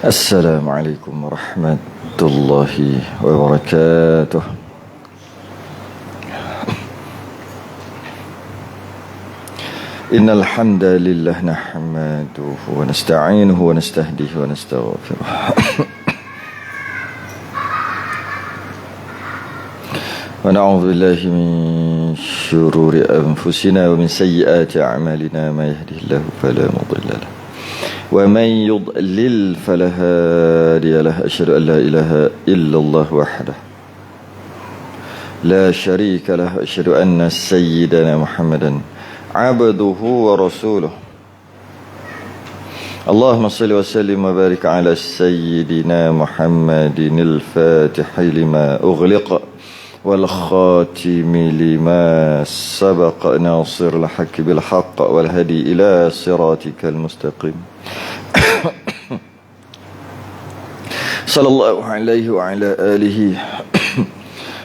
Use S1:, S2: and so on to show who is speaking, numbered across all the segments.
S1: السلام عليكم ورحمة الله وبركاته. إن الحمد لله نحمده ونستعينه ونستهديه ونستغفره ونعوذ بالله من شرور أنفسنا ومن سيئات أعمالنا. ما يهده الله فلا مضل له ومن يضلل فلا هادي له. أشهد أن لا إله إلا الله وحده لا شريك له. أشهد أن سيدنا محمدا عبده ورسوله. اللهم صل وسلم وبارك على سيدنا محمد الفاتح لما أغلق والخاتم لما سبق ناصر الحق بالحق والهدي إلى صراطك المستقيم. صلى الله عليه وعلى آله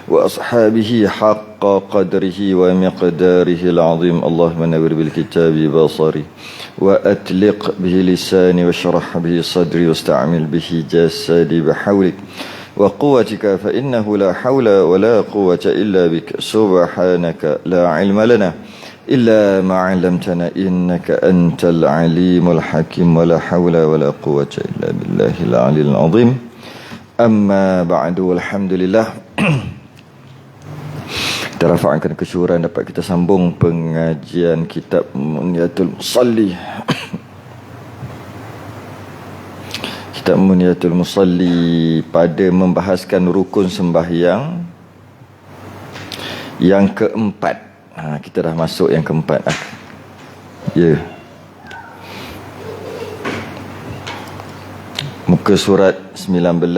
S1: وأصحابه حق قدره ومقداره العظيم. اللهم نور بالكتاب بصري وأتلق به لساني واشرح به صدري واستعمل به جسدي بحولك وقوتك فإنه لا حول ولا قوة إلا بك. سبحانك لا علم لنا إلا ما علمتنا إنك أنت العليم الحكيم. ولا حول ولا قوة إلا بالله العلي العظيم. أما بعد والحمد لله. Kita rafa'kan kesyukuran dapat kita sambung pengajian kitab Munyatul Musalli. Kitab Munyatul Musalli pada membahaskan rukun sembahyang yang keempat. Kita dah masuk yang keempat. Ya. Muka surat 19,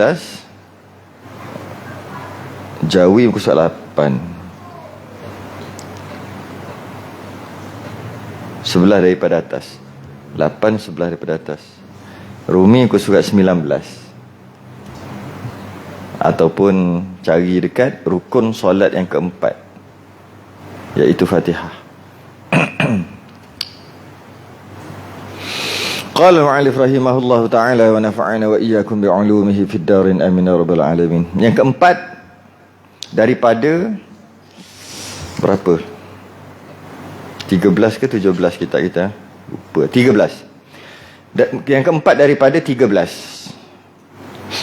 S1: Jawi muka surat 8. Sebelah daripada atas. 8 sebelah daripada atas. Rumi muka surat 19. Ataupun cari dekat rukun solat yang keempat, iaitu Fatihah. Qala al-mu'allif rahimahullahu ta'ala wa nafa'ana wa iyyakum bi'ulumihi fid darin amin ya rabbal alamin. Yang keempat daripada berapa? 13 ke 17 kita lupa. 13. Yang keempat daripada 13.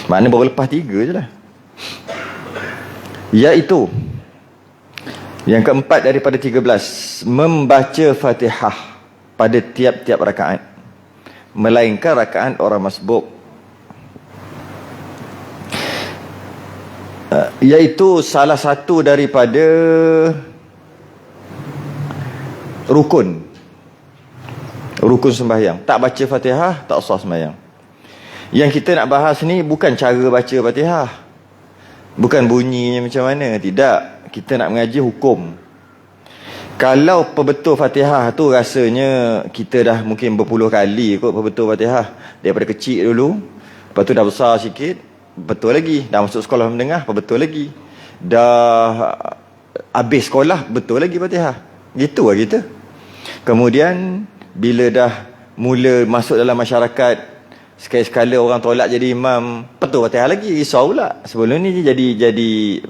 S1: Mana baru lepas 3 je lah. Iaitu yang keempat daripada 13, membaca Fatihah pada tiap-tiap rakaat, melainkan rakaat orang masbuk. Iaitu salah satu daripada rukun sembahyang. Tak baca Fatihah tak sah sembahyang. Yang kita nak bahas ni bukan cara baca Fatihah, bukan bunyinya macam mana, tidak. Kita nak mengaji hukum. Kalau perbetul Fatihah tu rasanya kita dah mungkin berpuluh kali kot perbetul Fatihah. Daripada kecil dulu, lepas tu dah besar sikit, betul lagi. Dah masuk sekolah menengah, betul lagi. Dah habis sekolah, betul lagi Fatihah. Gitu lah kita. Kemudian bila dah mula masuk dalam masyarakat, sekali-sekala orang tolak jadi imam, betul Fatihah lagi, risau pula. Sebelum ni jadi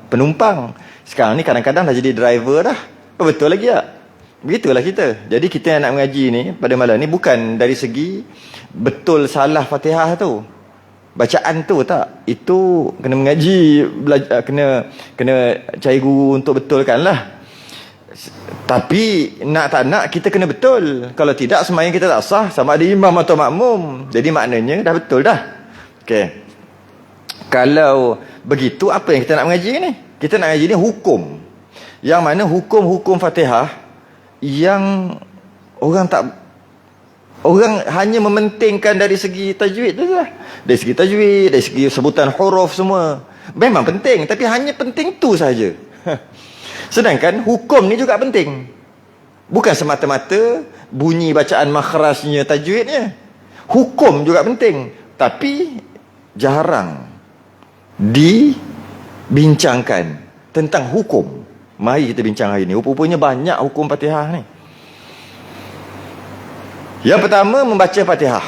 S1: penumpang, sekarang ni kadang-kadang dah jadi driver dah, betul lagi tak? Begitulah kita. Jadi kita nak mengaji ni pada malam ni bukan dari segi betul salah Fatihah tu, bacaan tu, tak. Itu kena mengaji, belajar, kena cari guru untuk betulkan lah. Tapi nak tak nak kita kena betul. Kalau tidak sembahyang kita tak sah, sama ada imam atau makmum. Jadi maknanya dah betul dah. Okey. Kalau begitu, apa yang kita nak mengaji ni? Kita nak mengaji ni hukum. Yang mana hukum-hukum Fatihah yang orang hanya mementingkan dari segi tajwid tu lah. Dari segi tajwid, dari segi sebutan huruf semua. Memang penting, tapi hanya penting tu saja. Sedangkan hukum ni juga penting. Bukan semata-mata bunyi bacaan makhrajnya, tajwidnya. Hukum juga penting, tapi jarang dibincangkan tentang hukum. Mari kita bincang hari ni. Rupanya banyak hukum Fatihah ni. Yang pertama, membaca Fatihah.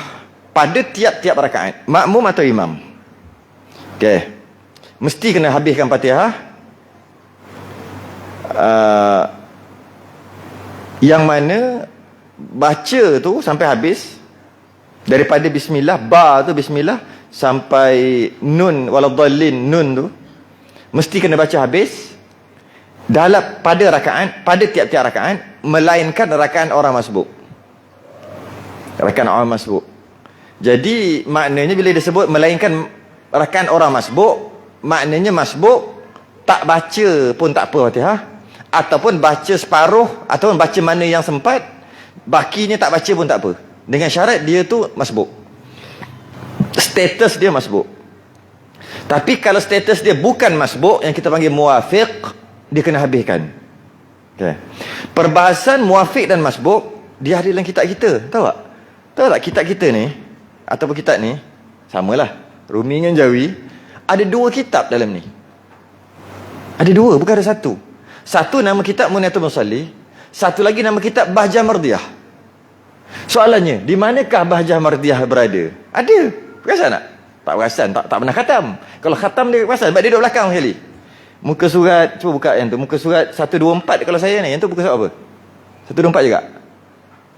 S1: pada tiap-tiap rakaat, makmum atau imam. Okey. Mesti kena habiskan Fatihah. Yang mana baca tu sampai habis, daripada bismillah, ba tu bismillah sampai nun waladdallin, nun tu mesti kena baca habis dalam pada rakaat, pada tiap-tiap rakaat, melainkan rakaat orang masbuk. Rakaat orang masbuk. Jadi maknanya bila disebut melainkan rakaat orang masbuk, maknanya masbuk tak baca pun tak apa Fatihah, ataupun baca separuh, ataupun baca mana yang sempat, bakinya tak baca pun tak apa, dengan syarat dia tu masbuk, status dia masbuk. Tapi kalau status dia bukan masbuk, yang kita panggil muwafiq, dia kena habiskan. Okay. Perbahasan muwafiq dan masbuk dia ada dalam kitab kita, tahu tak? Tahu tak kitab kita ni, ataupun kitab ni samalah, Rumi dengan Jawi, ada 2 kitab dalam ni. Ada 2, bukan ada 1. Satu nama kitab Muniatul Musalli, satu lagi nama kitab Bahjah Mardiyah. Soalannya, di manakah Bahjah Mardiyah berada? Ada. Perasan tak? Tak perasan, tak pernah khatam. Kalau khatam dia perasan, sebab dia duduk belakang sekali. Muka surat, cuba buka yang tu. Muka surat 124 kalau saya ni. Yang tu muka surat apa? 124 juga?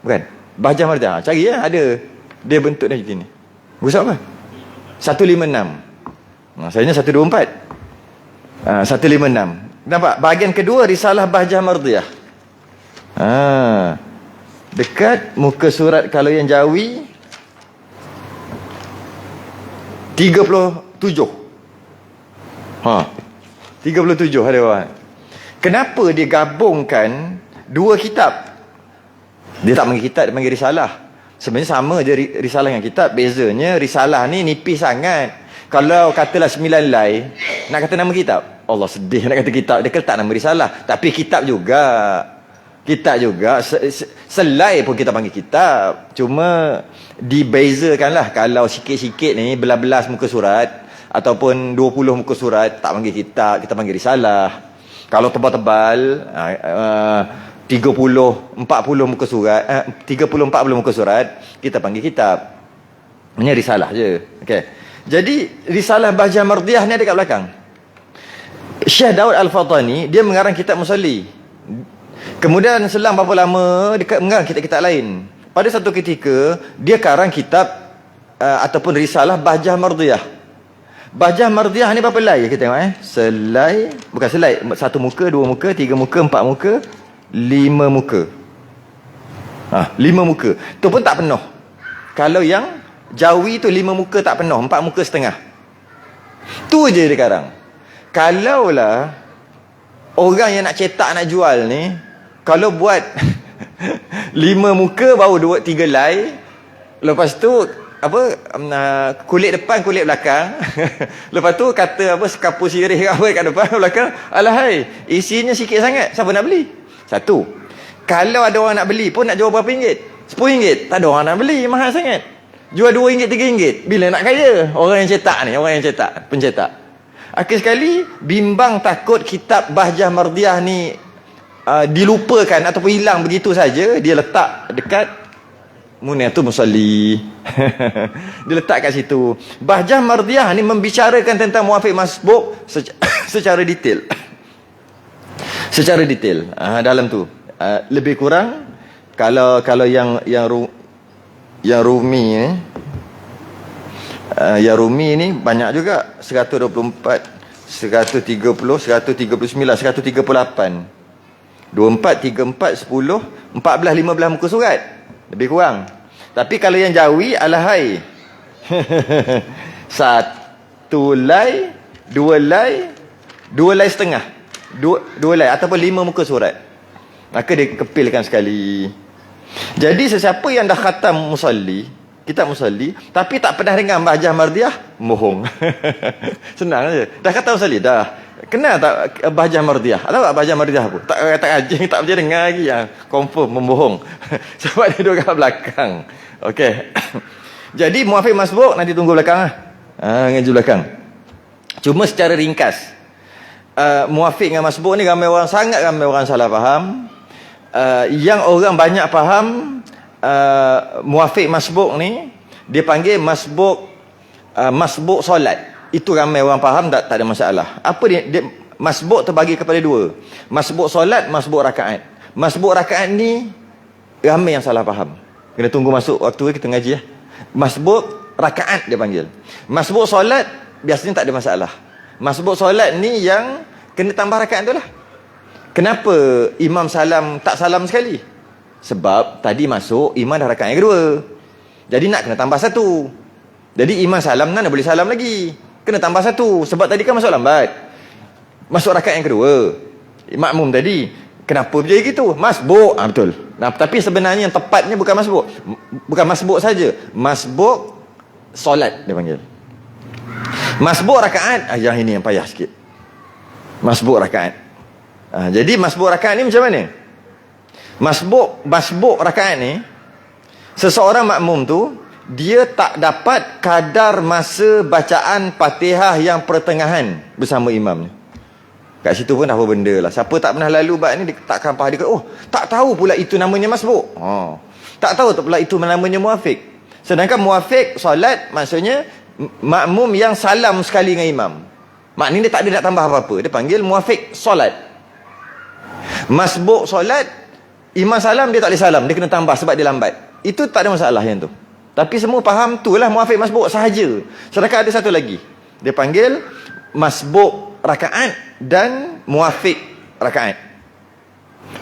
S1: Bukan? Bahjah Mardiyah. Cari ya, ada. Dia bentuk dia macam ni. Muka surat apa? 156. Sayanya 124. 156. Nampak? Bahagian kedua, Risalah Bahjah Mardiyah. Dekat muka surat kalau yang Jawi 37. 37 ada orang. Kenapa dia gabungkan 2 kitab? Dia tak panggil kitab, dia panggil risalah. Sebenarnya sama je risalah dengan kitab. Bezanya risalah ni nipis sangat. Kalau katalah 9 lai, nak kata nama kitab, Allah sedih nak kata kitab, dia letak nama risalah. Tapi kitab juga. Kitab juga. Selai pun kita panggil kitab. Cuma dibezakanlah. Kalau sikit-sikit ni, belas-belas muka surat, ataupun 20 muka surat, tak panggil kitab, kita panggil risalah. Kalau tebal-tebal, 30-40 muka surat, 30-40 muka surat, kita panggil kitab. Ini risalah je. Okay. Jadi risalah Bahjah Mardiyah ni ada kat belakang. Syekh Daud Al-Fatani dia mengarang kitab Musalli. Kemudian selang berapa lama dia mengarang kitab-kitab lain. Pada satu ketika dia karang kitab ataupun risalah Bahjah Mardiyah. Bahjah Mardiyah ni berapa helai kita tengok selai, bukan selai, 1 muka, 2 muka, 3 muka, 4 muka, 5 muka. 5 muka. Tu pun tak penuh. Kalau yang Jawi tu 5 muka tak penuh, 4 muka setengah. Tu je dia karang. Kalaulah orang yang nak cetak, nak jual ni, kalau buat 5 muka baru 2-3 helai, lepas tu kulit depan, kulit belakang, lepas tu kata sekapu sirih apa kat depan, belakang, alahai, isinya sikit sangat, siapa nak beli? Satu. Kalau ada orang nak beli pun nak jual berapa ringgit? RM10. Tak ada orang nak beli, mahal sangat. Jual RM2, RM3. Bila nak kaya? Orang yang cetak ni, orang yang cetak, pencetak. Akhir sekali bimbang takut kitab Bahjah Mardiyah ni dilupakan ataupun hilang begitu saja, dia letak dekat Muniatul Musalli. Dia letak kat situ. Bahjah Mardiyah ni membicarakan tentang muwafiq masbuk secara detail. Secara detail. Dalam tu lebih kurang kalau yang Rumi ni, yang Rumi ni banyak juga, 124, 130, 139, 138, 24, 34, 10, 14, 15 muka surat lebih kurang. Tapi kalau yang Jawi, alahai, 1 lai, 2 lai, 2 lai setengah, 2 lai ataupun 5 muka surat, maka dia kepilkan sekali. Jadi sesiapa yang dah khatam Musalli, kitab Musalli, tapi tak pernah dengar Bahjah Mardiyah, bohong. Senang saja. Dah khatam Musalli, dah kenal tak Bahjah Mardiyah? Tahu tak Bahjah Mardiyah apa? Tak rajin, tak boleh dengar lagi, confirm membohong. Sebab dia duduk kat belakang. Okey. Jadi muwafiq masbuk nanti tunggu belakang ngaji belakang. Cuma secara ringkas, muwafiq dengan masbuk ni ramai orang salah faham. Yang orang banyak faham muwafiq masbuk ni, Dia panggil masbuk solat. Itu ramai orang faham, tak ada masalah. Apa dia masbuk terbagi kepada dua. Masbuk solat, masbuk rakaat. Masbuk rakaat ni ramai yang salah faham. Kena tunggu masuk waktu kita ngaji ya. Masbuk rakaat dia panggil. Masbuk solat biasanya tak ada masalah. Masbuk solat ni yang kena tambah rakaat tu lah. Kenapa imam salam tak salam sekali? Sebab tadi masuk imam dah rakaat yang kedua. Jadi nak kena tambah satu. Jadi imam salam mana boleh salam lagi. Kena tambah satu. Sebab tadi kan masuk lambat. Masuk rakaat yang kedua. Makmum tadi. Kenapa berjaya gitu? Masbuk. Betul. Nah, tapi sebenarnya yang tepatnya bukan masbuk. Bukan masbuk saja. Masbuk solat dia panggil. Masbuk rakaat. Yang ini yang payah sikit. Masbuk rakaat. Jadi masbuk rakaat ni macam mana? Masbuk rakaat ni, seseorang makmum tu dia tak dapat kadar masa bacaan Fatihah yang pertengahan bersama imam ni. Kat situ pun apa benda lah. Siapa tak pernah lalu bab ni, dia takkan faham. Dia kata, oh, tak tahu pula itu namanya masbuk. Tak tahu pula itu namanya muafiq. Sedangkan muafiq solat maksudnya makmum yang salam sekali dengan imam. Maknanya dia tak ada nak tambah apa-apa. Dia panggil muafiq solat. Masbuk solat, imam salam dia tak boleh salam, dia kena tambah sebab dia lambat. Itu tak ada masalah yang tu. Tapi semua faham tu lah muafiq masbuk sahaja. Sedangkan ada satu lagi. Dia panggil masbuk rakaat dan muafiq rakaat.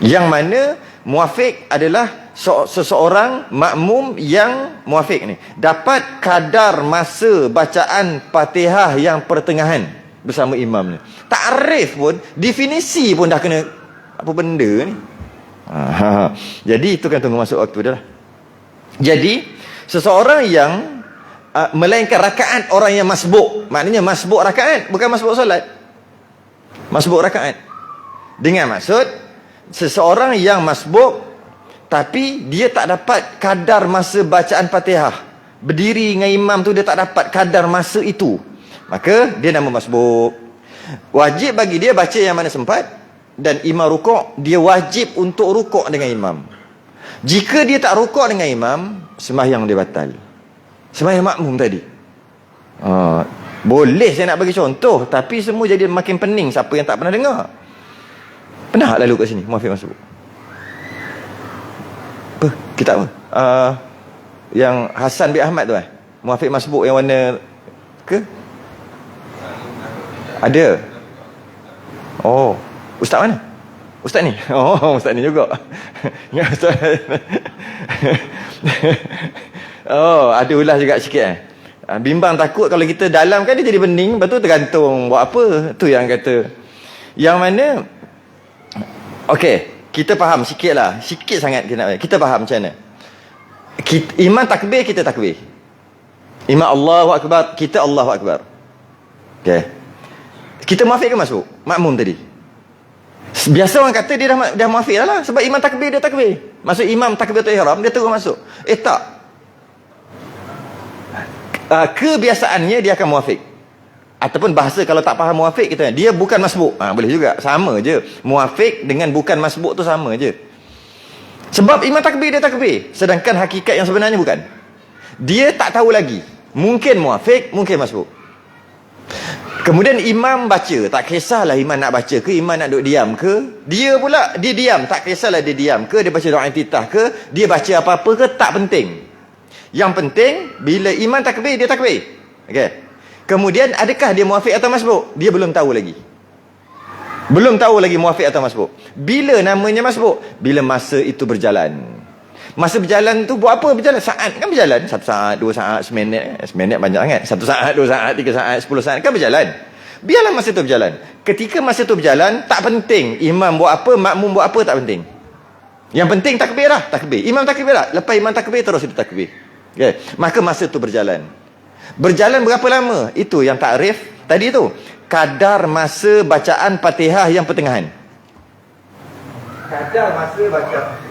S1: Yang mana muafiq adalah seseorang makmum yang muafiq ni dapat kadar masa bacaan Fatihah yang pertengahan bersama imam ni. Takrif pun, definisi pun dah kena apa benda ni. Jadi itu kan tunggu masuk waktu dah lah. Jadi seseorang yang melainkan rakaat orang yang masbuk, maknanya masbuk rakaat bukan masbuk solat. Masbuk rakaat dengan maksud seseorang yang masbuk tapi dia tak dapat kadar masa bacaan Fatihah, berdiri dengan imam tu dia tak dapat kadar masa itu, maka dia nama masbuk. Wajib bagi dia baca yang mana sempat, dan imam rukuk, dia wajib untuk rukuk dengan imam. Jika dia tak rukuk dengan imam, sembahyang dia batal. Sembahyang makmum tadi. Boleh saya nak bagi contoh, tapi semua jadi makin pening siapa yang tak pernah dengar. Pernah tak lalu kat sini muafiq masbuk? Apa? Kitab apa? Yang Hasan bin Ahmad tu muafiq masbuk yang warna ke? Ada. Oh, ustaz mana? Ustaz ni? Oh, ustaz ni juga. Ya, ustaz. Oh, ada ulas juga sikit bimbang takut kalau kita dalam kan dia jadi bening, lepas tu tergantung buat apa. Tu yang kata. Yang mana okey, kita faham sikit lah. Sikit sangat kita faham macam mana. Imam takbir, kita takbir. Imam Allahu Akbar, kita Allahu Akbar. Okey. Kita muafiq ke masuk? Makmum tadi. Biasa orang kata dia dah muafiq dah lah. Sebab imam takbir, dia takbir. Maksud imam takbiratul ihram, dia terus masuk. Tak. Kebiasaannya dia akan muafiq. Ataupun bahasa kalau tak faham muafiq, kita dia bukan masbuk. Boleh juga. Sama je. Muafiq dengan bukan masbuk tu sama je. Sebab imam takbir, dia takbir. Sedangkan hakikat yang sebenarnya bukan. Dia tak tahu lagi. Mungkin muafiq, mungkin masbuk. Kemudian imam baca, tak kisahlah imam nak baca ke, imam nak duduk diam ke, dia pula dia diam, tak kisahlah dia diam ke, dia baca doa intitah ke, dia baca apa-apa ke, tak penting. Yang penting bila imam takbir, dia takbir. Okey. Kemudian adakah dia muafiq atau masbuk? Dia belum tahu lagi. Belum tahu lagi muafiq atau masbuk. Bila namanya masbuk? Bila masa itu berjalan. Masa berjalan tu buat apa berjalan? Saat kan berjalan. 1 saat, 2 saat, seminit. Seminit banyak sangat. 1 saat, 2 saat, 3 saat, 10 saat kan berjalan. Biarlah masa tu berjalan. Ketika masa tu berjalan, tak penting imam buat apa, makmum buat apa, tak penting. Yang penting takbir lah, takbir. Imam takbir lah. Lepas imam takbir, terus itu takbir. Okay. Maka masa tu berjalan. Berjalan berapa lama? Itu yang takrif tadi tu. Kadar masa bacaan Fatihah yang pertengahan. Kadar masa bacaan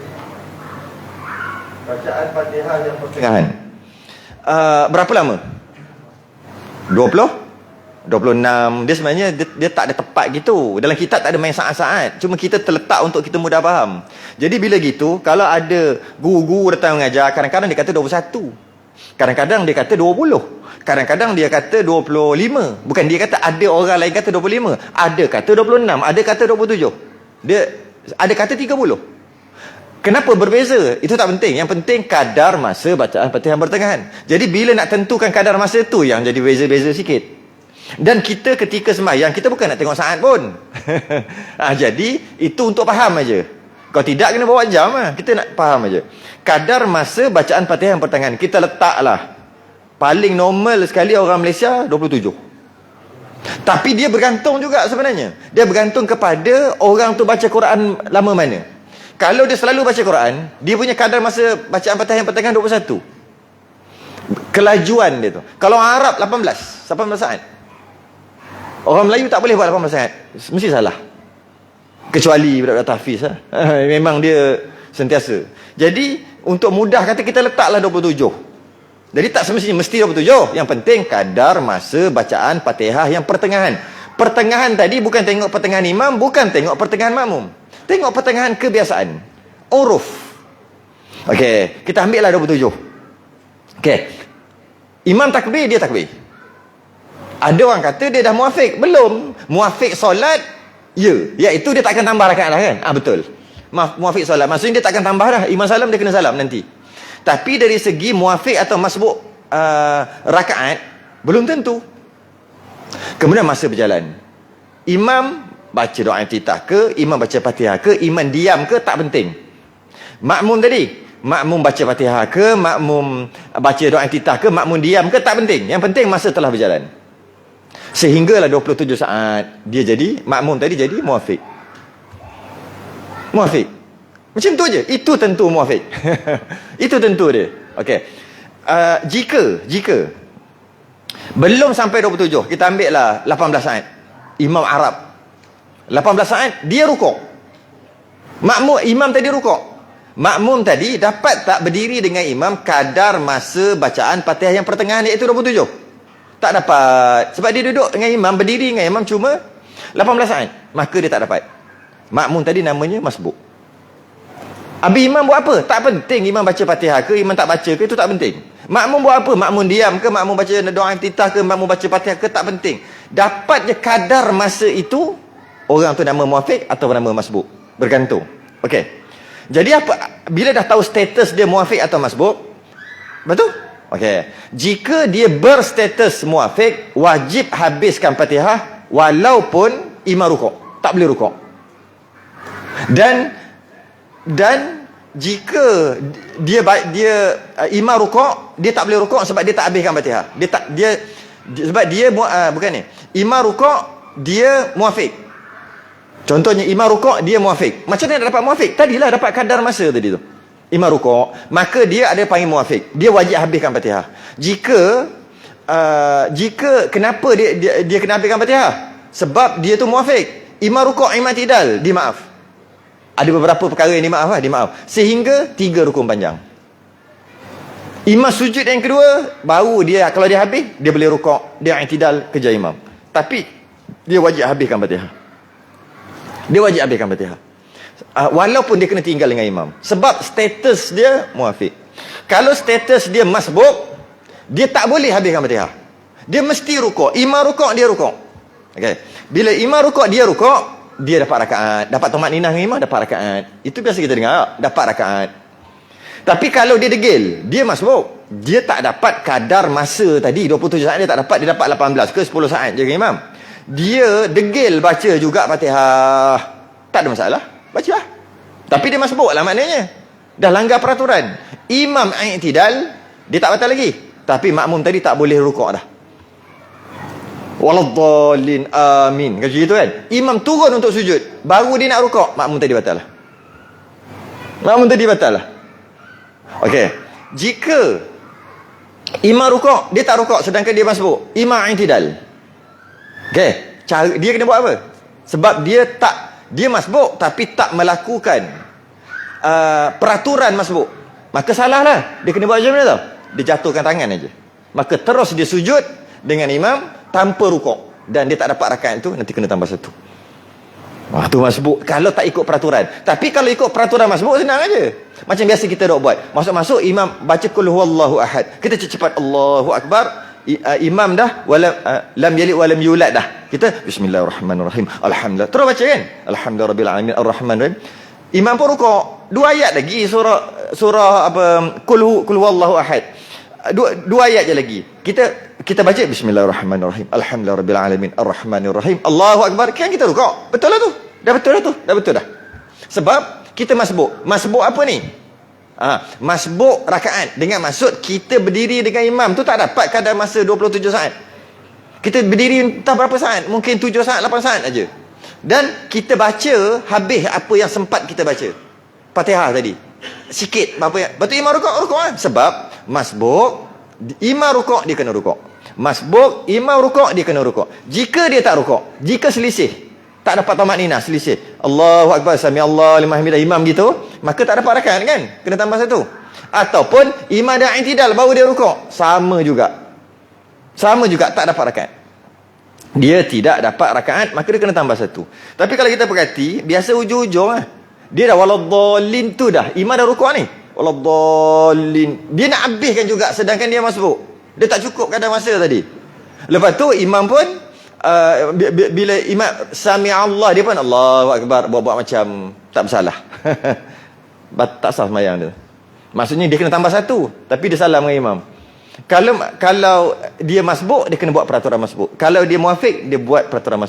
S1: Fatihah yang pertengahan. Berapa lama? 20? 26. Dia sebenarnya dia tak ada tepat gitu. Dalam kitab tak ada main saat-saat. Cuma kita terletak untuk kita mudah faham. Jadi bila gitu, kalau ada guru-guru datang mengajar, kadang-kadang dia kata 21. Kadang-kadang dia kata 20. Kadang-kadang dia kata 25. Bukan, dia kata ada orang lain kata 25. Ada kata 26. Ada kata 27. Dia ada kata 30. Kenapa berbeza? Itu tak penting. Yang penting kadar masa bacaan Fatihah pertengahan. Jadi bila nak tentukan kadar masa tu yang jadi beza-beza sikit. Dan kita ketika sembahyang, kita bukan nak tengok saat pun. Jadi itu untuk faham aja. Kalau tidak kena bawa jam lah. Kita nak faham aja. Kadar masa bacaan Fatihah pertengahan kita letaklah. Paling normal sekali orang Malaysia 27. Tapi dia bergantung juga sebenarnya. Dia bergantung kepada orang tu baca Quran lama mana. Kalau dia selalu baca Quran, dia punya kadar masa bacaan Fatihah yang pertengahan 21. Kelajuan dia tu. Kalau Arab 18 saat. Orang Melayu tak boleh buat 18 saat. Mesti salah. Kecuali budak-budak tahfiz lah. Memang dia sentiasa. Jadi untuk mudah kata kita letaklah 27. Jadi tak semestinya mesti 27. Yang penting kadar masa bacaan Fatihah yang pertengahan. Pertengahan tadi bukan tengok pertengahan imam, bukan tengok pertengahan makmum. Tengok pertengahan kebiasaan. Uruf. Okey, kita ambil lah 27. Okey. Imam takbir, dia takbir. Ada orang kata dia dah muafiq. Belum. Muafiq solat, ya. Iaitu dia tak akan tambah rakaat lah kan? Betul. Muafiq solat. Maksudnya dia tak akan tambah dah. Imam salam, dia kena salam nanti. Tapi dari segi muafiq atau masbuk rakaat, belum tentu. Kemudian masa berjalan. Imam baca doa iftitah ke, imam baca Fatihah ke, imam diam ke, tak penting. Makmum tadi, makmum baca Fatihah ke, makmum baca doa iftitah ke, makmum diam ke, tak penting. Yang penting masa telah berjalan. Sehinggalah 27 saat dia jadi, makmum tadi jadi muafiq. Muafiq. Macam tu je. Itu tentu muafiq. Itu tentu dia. Okey. Jika belum sampai 27, kita ambil lah 18 saat. Imam Arab 18 saat dia rukuk. Imam tadi rukuk. Makmum tadi dapat tak berdiri dengan imam kadar masa bacaan Fatihah yang pertengahan, iaitu 27? Tak dapat. Sebab dia duduk dengan imam, berdiri dengan imam cuma 18 saat. Maka dia tak dapat. Makmum tadi namanya masbuk. Habis imam buat apa? Tak penting imam baca Fatihah ke, imam tak baca ke, itu tak penting. Makmum buat apa? Makmum diam ke, makmum baca doa iftitah ke, makmum baca Fatihah ke, tak penting. Dapat je kadar masa itu, orang tu nama muafiq atau nama masbuk. Bergantung. Okey. Jadi apa? Bila dah tahu status dia muafiq atau masbuk, betul? Okey. Jika dia berstatus muafiq, wajib habiskan Fatihah walaupun imam rukuk. Tak boleh rukuk. Dan jika dia imam rukuk, dia tak boleh rukuk sebab dia tak habiskan Fatihah. Sebab dia bukan ni. Imam rukuk, dia muafiq. Contohnya imam rukuk, dia muafiq. Macam mana nak dapat muafiq? Tadilah dapat kadar masa tadi tu. Imam rukuk, maka dia ada panggil muafiq. Dia wajib habiskan Fatihah. Jika kenapa dia kena habiskan Fatihah? Sebab dia tu muafiq. Imam rukuk, imam tidal, dia maaf. Ada beberapa perkara yang dimaaf. Sehingga 3 rukun panjang. Imam sujud yang kedua, baru dia, kalau dia habis, dia boleh rukuk, dia i'tidal kejar imam. Tapi dia wajib habiskan Fatihah. Walaupun dia kena tinggal dengan imam. Sebab status dia muafiq. Kalau status dia masbuk, dia tak boleh habiskan Fatihah. Dia mesti rukuk. Imam rukuk, dia rukuk. Okay. Bila imam rukuk, dia rukuk, dia dapat rakaat. Dapat tumakninah dengan imam, dapat rakaat. Itu biasa kita dengar, dapat rakaat. Tapi kalau dia degil, dia masbuk, dia tak dapat kadar masa tadi 27 saat, dia tak dapat. Dia dapat 18 ke 10 saat je dengan imam. Dia degil baca juga Fatihah, tak ada masalah, baca lah. Tapi dia masbuk lah maknanya. Dah langgar peraturan. Imam i'tidal, dia tak batal lagi. Tapi makmum tadi tak boleh rukuk dah. Waladdallin, amin. Macam itu kan. Imam turun untuk sujud, baru dia nak rukuk, makmum tadi batal lah. Okey. Jika imam rukuk, dia tak rukuk sedangkan dia masbuk, imam i'tidal. Okey, dia kena buat apa? Sebab dia masbuk tapi tak melakukan peraturan masbuk. Maka salah lah. Dia kena buat macam mana tau? Dia jatuhkan tangan aja. Maka terus dia sujud dengan imam tanpa rukuk, dan dia tak dapat rakaat itu, nanti kena tambah 1. Wah, tu masbuk kalau tak ikut peraturan. Tapi kalau ikut peraturan masbuk senang aja. Macam biasa kita dok buat. Masuk-masuk imam baca qul huwallahu ahad. Kita cepat Allahu akbar. Imam dah lam yalid walam yulad dah. Kita bismillahirrahmanirrahim. Alhamdulillah. Terus baca kan? Alhamdulillahirabbil alamin arrahmanirrahim. Imam pun rukuk. 2 ayat lagi surah apa qul huwallahu ahad. Dua ayat je lagi. Kita baca bismillahirrahmanirrahim. Alhamdulillahirabbil alamin arrahmanirrahim. Allahu akbar. Kan kita rukuk. Betul lah tu. Dah betul lah tu. Dah betul dah. Sebab kita masbuk. Masbuk apa ni? Masbuk rakaat. Dengan maksud kita berdiri dengan imam tu tak dapat kadar masa 27 saat. Kita berdiri entah berapa saat. Mungkin 7 saat, 8 saat aja. Dan kita baca habis apa yang sempat kita baca. Fatihah tadi. Sikit apa yang. Betul imam rukuk kan? Sebab masbuk imam rukuk dia kena rukuk. Masbuk imam rukuk dia kena rukuk. Jika dia tak rukuk, jika selisih, tak dapat tamakninah, selisih. Allahu akbar sami Allah liman hamidah imam gitu, maka tak dapat rakaat kan? Kena tambah 1. Ataupun imam dah i'tidal baru dia rukuk, sama juga. Sama juga tak dapat rakaat. Dia tidak dapat rakaat, maka dia kena tambah 1. Tapi kalau kita perhati, biasa ujung-ujung lah. Dia dah waladdallin tu dah. Imam dah rukuk ni. Waladdallin. Dia nak habiskan juga sedangkan dia masbuk. Dia tak cukup kadar masa tadi. Lepas tu imam pun bila imam sami Allah dia pun Allahu akbar buat macam tak bersalah. Tak sah sembahyang dia. Maksudnya dia kena tambah 1 tapi dia salah dengan imam. Kalau dia masbuk dia kena buat peraturan masbuk. Kalau dia muafiq dia buat peraturan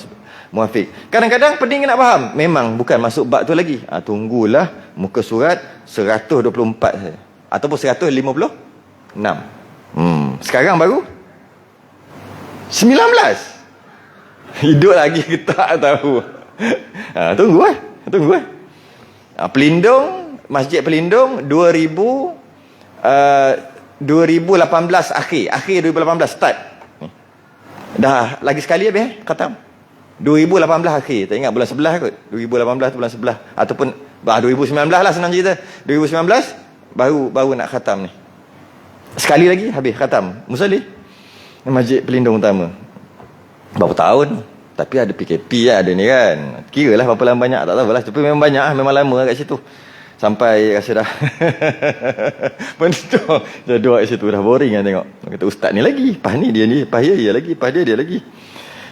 S1: muafiq. Kadang-kadang pening nak faham. Memang bukan masuk bab tu lagi. Tunggulah muka surat 124 saja. Ataupun 156. Sekarang baru 19. Hidup lagi ke tak tahu. Tunggu. Pelindung, Masjid Pelindung 2018 akhir 2018 start. Dah lagi sekali habis khatam. 2018 akhir, tak ingat bulan 11 kot. 2018 tu bulan 11 ataupun 2019 lah senang cerita. 2019 baru nak khatam ni. Sekali lagi habis khatam. Musalli Masjid Pelindung Utama. Berapa tahun? Tapi ada PKP lah, ada ni kan. Kira lah berapa lama banyak tak tahulah. Tapi memang banyak lah, memang lama kat situ. Sampai rasa dah betul. Dah duduk kat situ dah boring kan tengok. Kata ustaz ni lagi, pas ni dia ni, pas dia lagi, pas dia lagi.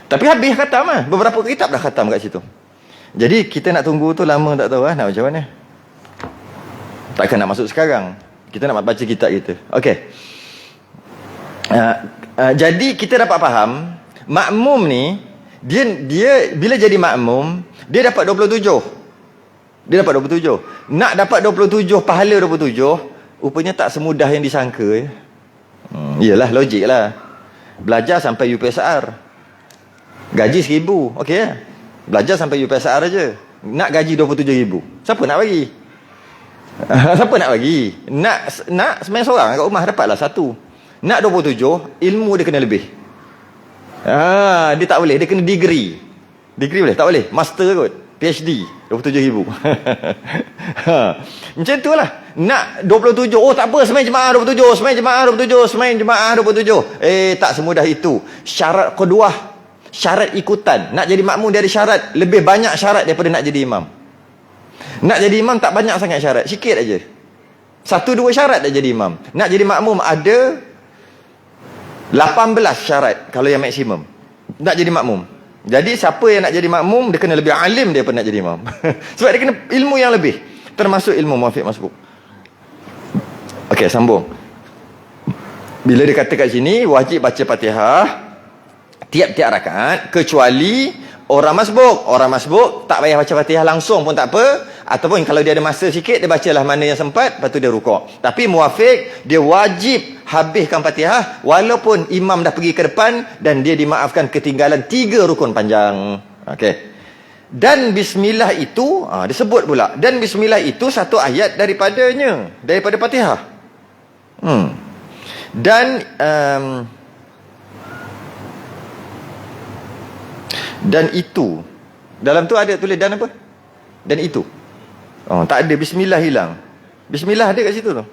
S1: Tapi habis khatam lah. Beberapa kitab dah khatam kat situ. Jadi kita nak tunggu tu lama tak tahu lah nak macam mana. Takkan nak masuk sekarang. Kita nak baca kitab kita. Okey. Jadi kita dapat faham makmum ni dia bila jadi makmum dia dapat 27. Dia dapat 27. Nak dapat 27 pahala 27 rupanya tak semudah yang disangka. Iyalah logik lah. Belajar sampai UPSR. Gaji 1,000. Okey lah. Belajar sampai UPSR aja. Nak gaji 27,000. Siapa nak bagi? Siapa nak bagi? Nak sebenarnya seorang kat rumah dapatlah 1. Nak 27, ilmu dia kena lebih. Dia tak boleh, dia kena degree. Degree boleh? Tak boleh. Master kot. PhD 27,000. Macam tu lah. Nak 27. Oh tak apa, semain jemaah 27, semain jemaah 27, semain jemaah 27. Tak semudah itu. Syarat qudwah, syarat ikutan. Nak jadi makmum dia ada syarat. Lebih banyak syarat daripada nak jadi imam. Nak jadi imam tak banyak sangat syarat, sikit aja. 1-2 syarat dah jadi imam. Nak jadi makmum ada 18 syarat kalau yang maksimum. Nak jadi makmum. Jadi siapa yang nak jadi makmum dia kena lebih alim daripada nak jadi imam. Sebab dia kena ilmu yang lebih. Termasuk ilmu muafiq masbuk. Okey, sambung. Bila dia kata kat sini wajib baca Fatihah tiap-tiap rakaat kecuali orang masbuk. Orang masbuk tak payah baca Fatihah langsung pun tak apa. Ataupun kalau dia ada masa sikit dia bacalah mana yang sempat, lepas tu dia rukuk. Tapi muafiq dia wajib habiskan Fatihah walaupun imam dah pergi ke depan dan dia dimaafkan ketinggalan 3 rukun panjang. Okey. Dan bismillah itu disebut pula. Dan bismillah itu satu ayat daripada Fatihah. Dan itu dalam tu ada tulis dan apa? Dan itu. Tak ada bismillah hilang. Bismillah ada kat situ tu.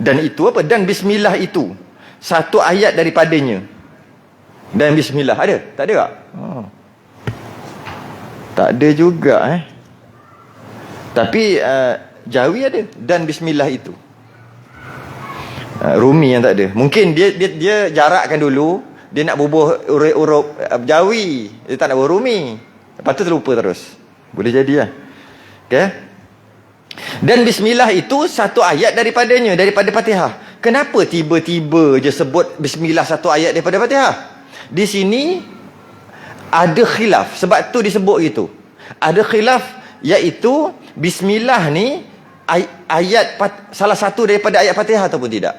S1: Dan itu apa? Dan bismillah itu satu ayat daripadanya. Dan bismillah ada? Tak ada tak? Tak ada juga Tapi Jawi ada. Dan bismillah itu. Rumi yang tak ada. Mungkin dia jarakkan dulu. Dia nak bubuh huruf Jawi. Dia tak nak bubuh Rumi. Lepas tu terlupa terus. Boleh jadi lah. Okay? Dan bismillah itu satu ayat daripadanya, daripada Fatihah. Kenapa tiba-tiba je sebut bismillah satu ayat daripada Fatihah? Di sini ada khilaf. Sebab tu disebut gitu. Ada khilaf, iaitu bismillah ni ayat salah satu daripada ayat Fatihah ataupun tidak.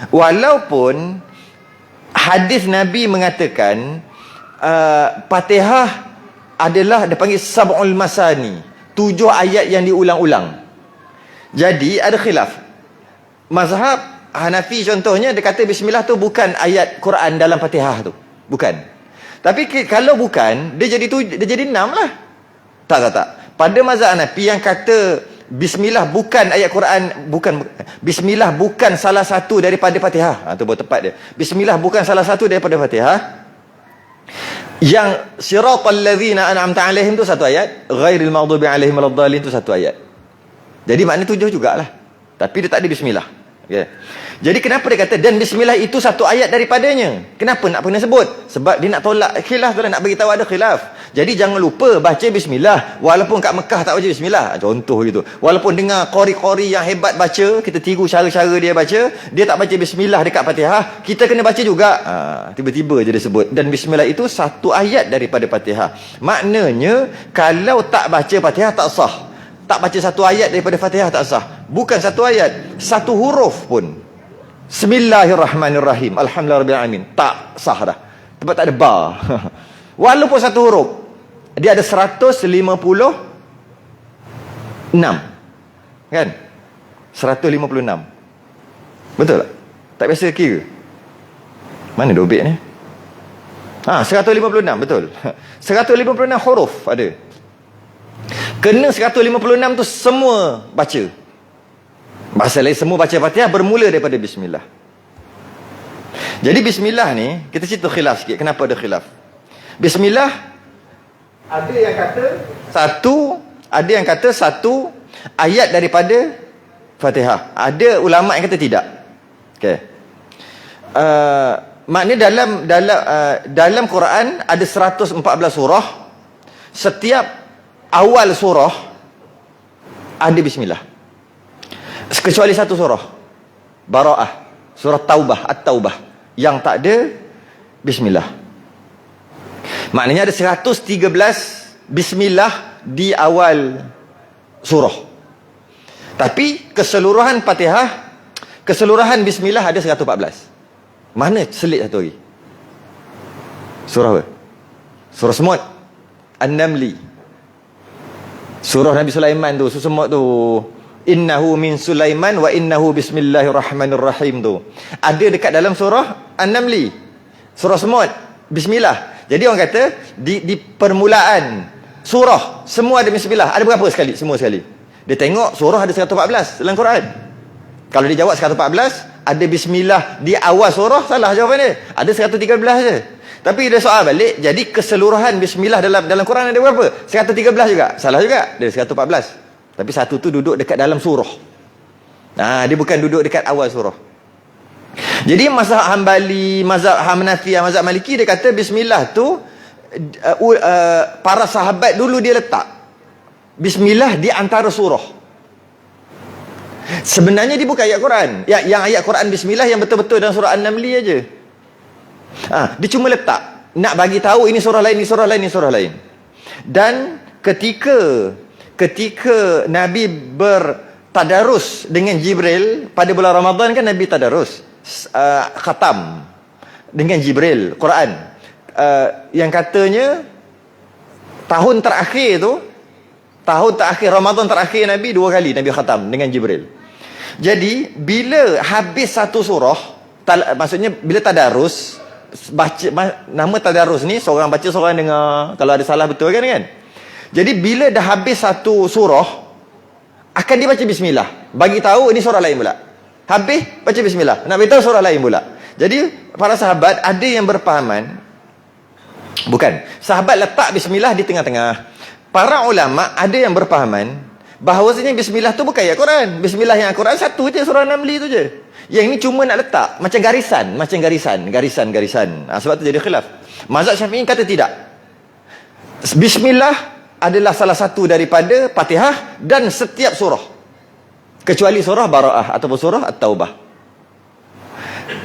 S1: Walaupun hadis Nabi mengatakan Fatihah adalah dia panggil sab'ul masani, 7 ayat yang diulang-ulang. Jadi ada khilaf. Mazhab Hanafi contohnya, dia kata bismillah tu bukan ayat Quran dalam Fatihah tu. Bukan. Tapi kalau bukan, dia jadi 6 lah. Tak. Pada mazhab Hanafi yang kata bismillah bukan ayat Quran, bismillah bukan salah satu daripada Fatihah. Tu baru tepat dia. Bismillah bukan salah satu daripada Fatihah. Yang siratal ladzina an'amta alaihim tu satu ayat, ghairil maghdubi alaihim waladdallin tu satu ayat. Jadi makna 7 jugalah. Tapi dia tak ada bismillah. Okay. Jadi kenapa dia kata dan bismillah itu satu ayat daripadanya? Kenapa nak pernah sebut? Sebab dia nak tolak khilaf tu lah, nak bagi tahu ada khilaf. Jadi jangan lupa baca bismillah walaupun kat Mekah tak baca bismillah. Contoh gitu. Walaupun dengar qori-qori yang hebat baca, kita tiru cara-cara dia baca, dia tak baca bismillah dekat Fatihah, kita kena baca juga. Tiba-tiba je dia sebut dan bismillah itu satu ayat daripada Fatihah. Maknanya kalau tak baca Fatihah tak sah. Tak baca satu ayat daripada Fatihah tak sah. Bukan satu ayat, satu huruf pun. Bismillahirrahmanirrahim. Alhamdulillahirrahmanirrahim. Tak sah dah. Sebab tak ada ba. Walaupun satu huruf, dia ada 156. Kan? 156. Betul tak? Tak biasa kira. Mana dobek ni? 156, betul. 156 huruf ada. Kena 156 tu semua baca. Bahasa lain semua baca Fatihah bermula daripada bismillah. Jadi bismillah ni kita cerita khilaf sikit. Kenapa ada khilaf? Bismillah ada yang kata satu ayat daripada Fatihah. Ada ulama yang kata tidak. Okey. Maknanya dalam Quran ada 114 surah. Setiap awal surah ada bismillah. Kecuali satu surah, Bara'ah, surah Taubah, At-Taubah, yang tak ada bismillah. Maknanya ada 113 bismillah di awal surah. Tapi keseluruhan Fatihah, keseluruhan bismillah ada 114. Mana selit satu lagi? Surah apa? Surah Semut, An-Namli. Surah Nabi Sulaiman tu, semut tu. Innahu min Sulaiman wa innahu bismillahirrahmanirrahim tu. Ada dekat dalam surah An-Namli. Surah Semut, bismillah. Jadi orang kata di permulaan surah semua ada bismillah. Ada berapa sekali? Semua sekali. Dia tengok surah ada 114 dalam Quran. Kalau dia jawab 114, ada bismillah di awal surah, salah jawapan dia. Ada 113 je. Tapi dia soal balik, jadi keseluruhan bismillah dalam Quran ada berapa? 113 juga. Salah juga. Dia 114. Tapi satu tu duduk dekat dalam surah. Dia bukan duduk dekat awal surah. Jadi mazhab Hambali, mazhab Hanafi, mazhab Maliki dia kata bismillah tu para sahabat dulu dia letak bismillah di antara surah. Sebenarnya dia bukan ayat Quran. Yang ayat Quran bismillah yang betul-betul dalam surah An-Namli aja. Dia cuma letak nak bagi tahu ini surah lain, ini surah lain, ini surah lain. Dan ketika Nabi bertadarus dengan Jibril pada bulan Ramadan, kan Nabi tadarus khatam dengan Jibril Quran. Yang katanya tahun terakhir Ramadan terakhir Nabi 2 kali Nabi khatam dengan Jibril. Jadi bila habis satu surah, maksudnya bila tadarus, baca nama tadarus ni, seorang baca seorang dengar, kalau ada salah betul kan. Jadi bila dah habis satu surah, akan dia baca bismillah, bagi tahu ini surah lain pula. Habis baca bismillah, nak beritahu surah lain pula. Jadi para sahabat ada yang berpahaman Bukan. Sahabat letak bismillah di tengah-tengah. Para ulama ada yang berpahaman bahawasanya bismillah tu bukan ayat Quran. Bismillah yang Quran satu je, surah Namli tu je. Yang ini cuma nak letak macam garisan, garisan. Sebab tu jadi khilaf. Mazhab Syafi'i kata tidak. Bismillah adalah salah satu daripada Fatihah dan setiap surah, kecuali surah Bara'ah ataupun surah At-Taubah.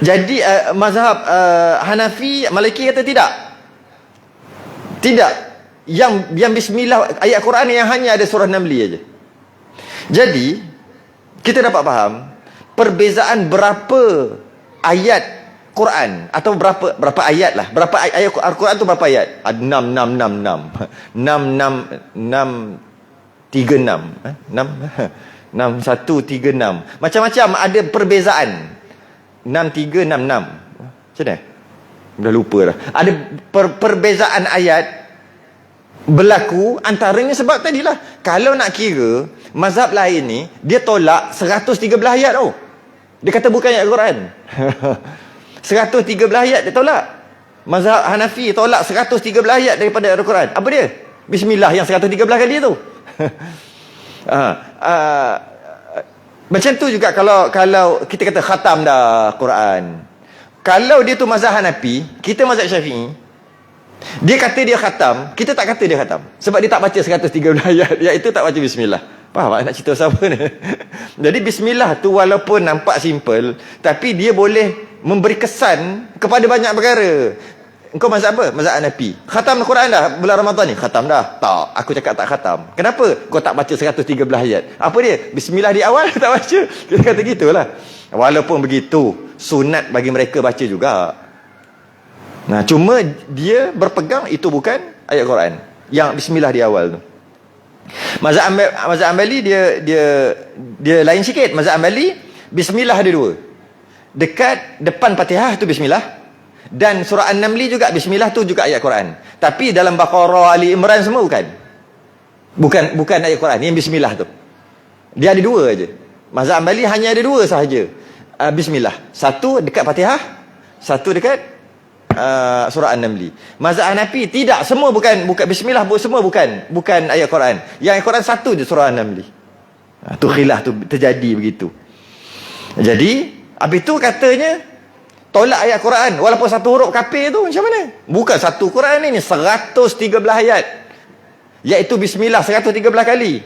S1: Jadi mazhab Hanafi, Maliki kata tidak. Tidak. Yang bismillah ayat Quran yang hanya ada surah Namli aja. Jadi kita dapat faham perbezaan berapa ayat Quran atau berapa ayat lah. Berapa ayat Al-Quran tu berapa ayat? 6 6136. Macam-macam ada perbezaan. 6366. Macam mana? Dah lupa dah. Ada perbezaan ayat berlaku antaranya sebab tadilah. Kalau nak kira, mazhab lain ni dia tolak 113 ayat tau. Dia kata bukan ayat Al-Quran. 113 ayat dia tolak. Mazhab Hanafi tolak 113 ayat daripada Al-Quran. Apa dia? Bismillah yang 113 kali tu. Macam tu juga kalau kita kata khatam dah Quran. Kalau dia tu mazhab Hanafi, kita mazhab Syafi'i, dia kata dia khatam, kita tak kata dia khatam. Sebab dia tak baca 113 ayat, iaitu tak baca bismillah. Faham tak nak cerita siapa ni? Jadi bismillah tu walaupun nampak simple, tapi dia boleh memberi kesan kepada banyak perkara. Engkau mazhab apa? Mazhab Hanafi. Khatam Al-Quran dah bulan Ramadan ni? Khatam dah. Tak, aku cakap tak khatam. Kenapa? Kau tak baca 113 ayat. Apa dia? Bismillah di awal tak baca. Kita kata gitulah. Walaupun begitu, sunat bagi mereka baca juga. Nah, cuma dia berpegang itu bukan ayat Quran. Yang bismillah di awal tu. Mazhab Hanbali dia lain sikit. Mazhab Hanbali bismillah ada dua. Dekat depan Fatihah tu bismillah. Dan surah An-Namli juga bismillah tu juga ayat Quran. Tapi dalam Baqarah, Ali Imran semua bukan. Bukan ayat Quran. Yang bismillah tu. Dia ada dua aja. Mazhab Hanbali hanya ada dua sahaja. Bismillah. Satu dekat Fatihah, satu dekat surah An-Namli. Mazhab Hanafi tidak, semua bukan bismillah, semua bukan ayat Quran. Yang ayat Quran satu je surah An-Namli. Tu khilaf tu terjadi begitu. Jadi habis tu katanya tolak ayat Quran walaupun satu huruf kafir tu macam mana? Bukan satu Quran ni 113 ayat. Iaitu bismillah 113 kali.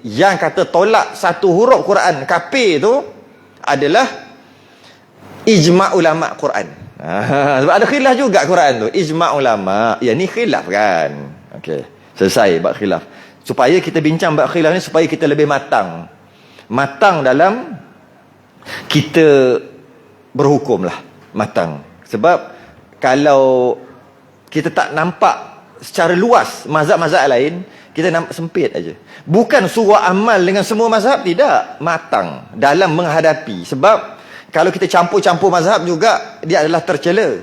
S1: Yang kata tolak satu huruf Quran kafir tu adalah ijma' ulama' Quran. Sebab ada khilaf juga Quran tu. Ijma' ulama'. Ya ni khilaf kan. Okey, selesai bab khilaf. Supaya kita bincang bab khilaf ni supaya kita lebih matang. Matang dalam kita berhukum lah. Matang. Sebab kalau kita tak nampak secara luas mazhab-mazhab lain, kita nampak sempit aja. Bukan suruh amal dengan semua mazhab, tidak. Matang dalam menghadapi. Sebab kalau kita campur-campur mazhab juga, dia adalah tercela.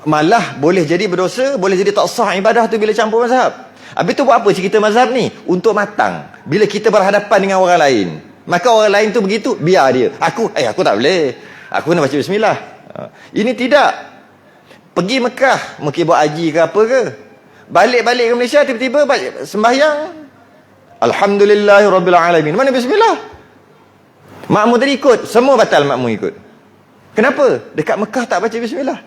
S1: Malah boleh jadi berdosa, boleh jadi tak sah ibadah tu bila campur mazhab. Habis tu buat apa cerita mazhab ni? Untuk matang. Bila kita berhadapan dengan orang lain, maka orang lain tu begitu, biar dia. Aku tak boleh. Aku nak baca bismillah. Ini tidak. Pergi Mekah, mungkin buat haji ke apa ke. Balik ke Malaysia, tiba-tiba sembahyang Alhamdulillahirrabbilalamin. Mana bismillah? Makmum tadi ikut, semua batal makmum ikut. Kenapa? Dekat Mekah tak baca bismillah.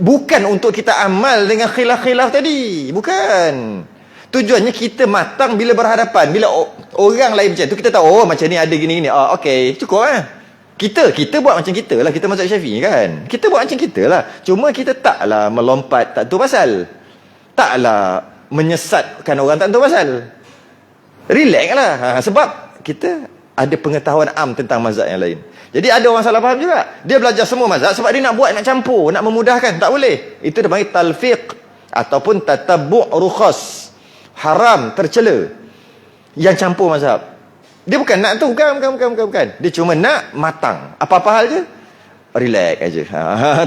S1: Bukan untuk kita amal dengan khilaf-khilaf tadi. Bukan. Tujuannya kita matang bila berhadapan. Bila orang lain macam tu, kita tahu, macam ni ada gini-gini. Okey, cukup lah. Kita buat macam kita lah. Kita mazhab Syafi'i kan. Kita buat macam kita lah. Cuma kita taklah melompat tak tahu pasal. Taklah menyesatkan orang tak tahu pasal. Relax lah. Sebab kita ada pengetahuan am tentang mazhab yang lain. Jadi ada orang salah faham juga. Dia belajar semua mazhab sebab dia nak buat, nak campur, nak memudahkan. Tak boleh. Itu dipanggil talfiq ataupun tatabbu' rukhas. Haram, tercela. Yang campur mazhab. Dia bukan nak tu, bukan. Dia cuma nak matang. Apa-apa hal je, relax aja.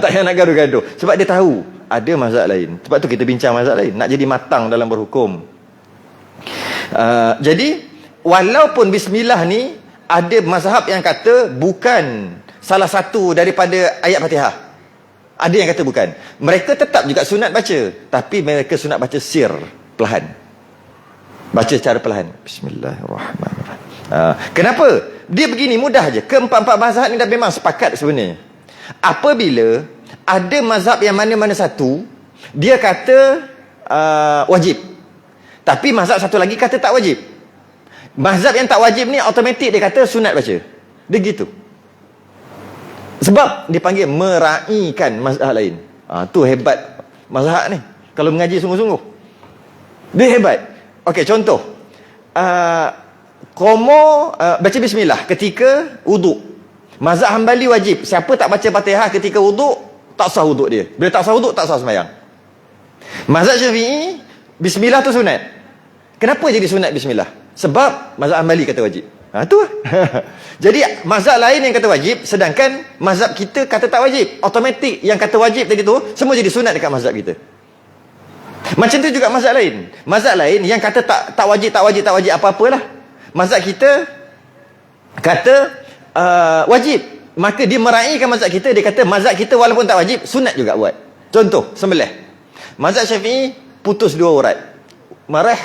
S1: Tak payah nak gaduh-gaduh. Sebab dia tahu ada mazhab lain. Sebab tu kita bincang mazhab lain. Nak jadi matang dalam berhukum. Jadi walaupun bismillah ni ada mazhab yang kata bukan salah satu daripada ayat Fatihah. Ada yang kata bukan. Mereka tetap juga sunat baca, tapi mereka sunat baca sir, perlahan. Baca secara perlahan. Bismillahirrahmanirrahim. Kenapa? Dia begini, mudah aja. Keempat-empat mazhab ni dah memang sepakat sebenarnya. Apabila ada mazhab yang mana-mana satu, dia kata wajib. Tapi mazhab satu lagi kata tak wajib. Mazhab yang tak wajib ni automatik dia kata sunat baca. Dia gitu. Sebab dipanggil meraihkan mazhab lain. Tu hebat mazhab ni. Kalau mengaji sungguh-sungguh, dia hebat. Okey, contoh. Baca bismillah ketika wuduk. Mazhab Hambali wajib. Siapa tak baca Fatihah ketika wuduk, tak sah wuduk dia. Bila tak sah wuduk, tak sah sembahyang. Mazhab Syafi'i, bismillah tu sunat. Kenapa jadi sunat bismillah? Sebab mazhab Hambali kata wajib. Tu lah. Jadi mazhab lain yang kata wajib, sedangkan mazhab kita kata tak wajib. Automatik yang kata wajib tadi tu semua jadi sunat dekat mazhab kita. Macam tu juga mazhab lain. Mazhab lain yang kata tak wajib apa-apalah. Mazhab kita kata wajib. Maka dia meraihkan mazhab kita, dia kata mazhab kita walaupun tak wajib, sunat juga buat. Contoh, sembelih. Mazhab Syafi'i putus 2 urat. Marah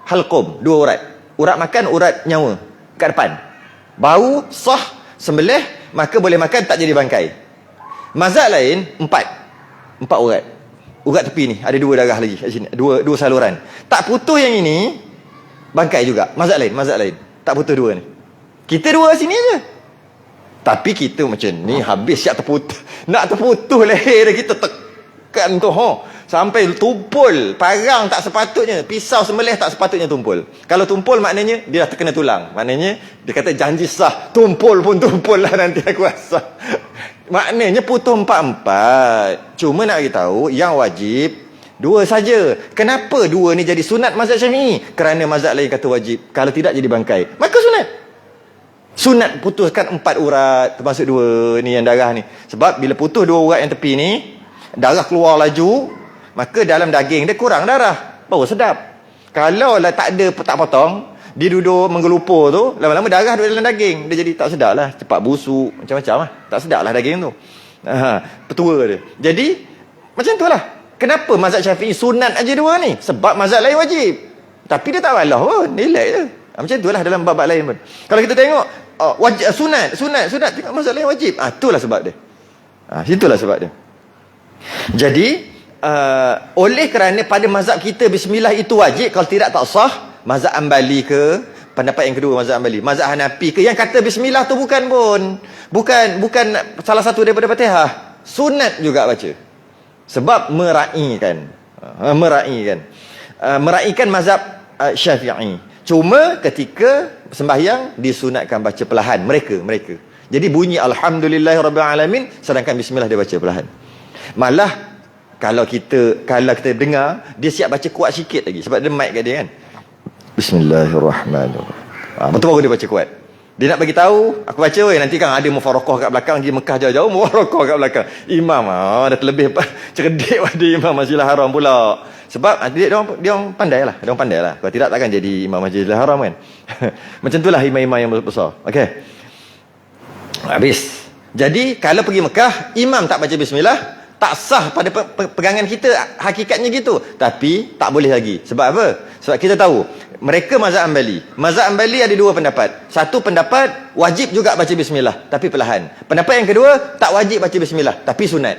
S1: halqum, 2 urat. Urat makan, urat nyawa kat depan. Bau, sah, sembelih, maka boleh makan, tak jadi bangkai. Mazhab lain 4 urat. Urat tepi ni ada 2 darah lagi kat sini, dua saluran. Tak putus yang ini, bangkai juga. Mazhab lain tak putus 2 ni. Kita 2 sini aja. Tapi kita macam ni habis siap terputus. Nak terputus leher kita tekan tu, sampai tumpul. Parang tak sepatutnya, pisau sembelih tak sepatutnya tumpul. Kalau tumpul maknanya dia dah terkena tulang. Maknanya dia kata janji sah, tumpul pun tumpul lah nanti aku rasa. Maknanya putus 4-4. Cuma nak bagi tahu yang wajib 2 saja. Kenapa 2 ni jadi sunat mazhab Syafi'i? Kerana mazhab lain kata wajib. Kalau tidak jadi bangkai. Maka sunat. Sunat putuskan 4 urat, termasuk 2 ni yang darah ni. Sebab bila putus 2 urat yang tepi ni, darah keluar laju, maka dalam daging dia kurang darah, baru sedap. Kalau lah tak potong, dia duduk menggelupur tu, lama-lama darah duduk dalam daging, dia jadi tak sedap lah, cepat busuk, macam-macam lah, tak sedap lah daging tu. Petua dia. Jadi macam tu lah. Kenapa mazhab Syafi'i sunat aja 2 ni? Sebab mazhab lain wajib. Tapi dia tak malah pun, relax je. Macam tu lah dalam bab lain pun. Kalau kita tengok wajib, sunat, tengok mazhab lain wajib. Itulah sebab dia. Itulah sebab dia. Jadi oleh kerana pada mazhab kita bismillah itu wajib, kalau tidak tak sah. Mazhab Hambali ke, pendapat yang kedua mazhab Hambali, mazhab Hanafi ke, yang kata bismillah tu bukan salah satu daripada Fatihah, sunat juga baca. Sebab meraihkan mazhab Syafi'i. Cuma ketika sembahyang disunatkan baca perlahan mereka. Jadi bunyi alhamdulillahirabbil alamin, sedangkan bismillah dia baca perlahan. Malah kalau kita dengar, dia siap baca kuat sikit lagi sebab dia mic kat dia kan. Bismillahirrahmanirrahim. Betul baru dia baca kuat. Dia nak bagi tahu, aku baca nanti kan ada mufarakah kat belakang, pergi Mekah jauh-jauh mufarakah kat belakang. Imam dah terlebih cerdik pada Imam Masjidil Haram pula. Sebab dia orang pandai lah. Kalau tidak takkan jadi Imam Masjidil Haram kan. Macam itulah imam-imam yang besar. Okey. Habis. Jadi kalau pergi Mekah, imam tak baca bismillah, tak sah pada pegangan kita, hakikatnya gitu. Tapi tak boleh lagi. Sebab apa? Sebab kita tahu mereka mazhab Hambali. Mazhab Hambali ada 2 pendapat. Satu pendapat wajib juga baca bismillah, tapi perlahan. Pendapat yang kedua tak wajib baca bismillah, tapi sunat.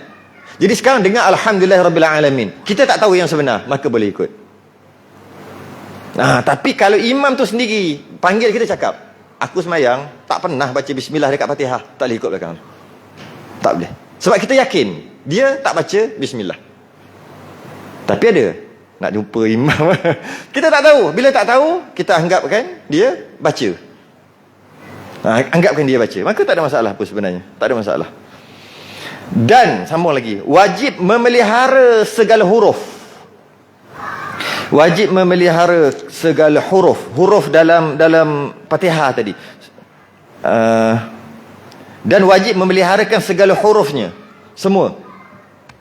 S1: Jadi sekarang dengar alhamdulillahirabbil alamin. Kita tak tahu yang sebenar, maka boleh ikut. Tapi kalau imam tu sendiri panggil kita cakap, aku semayang tak pernah baca bismillah dekat Fatihah, tak boleh ikut belakang. Tak boleh. Sebab kita yakin dia tak baca bismillah. Tapi ada nak jumpa imam. Kita tak tahu. Bila tak tahu, kita anggapkan dia baca. Anggapkan dia baca. Maka tak ada masalah pun sebenarnya. Tak ada masalah. Dan sambung lagi, wajib memelihara segala huruf. Wajib memelihara segala huruf dalam Fatihah tadi. Dan wajib memeliharakan segala hurufnya. Semua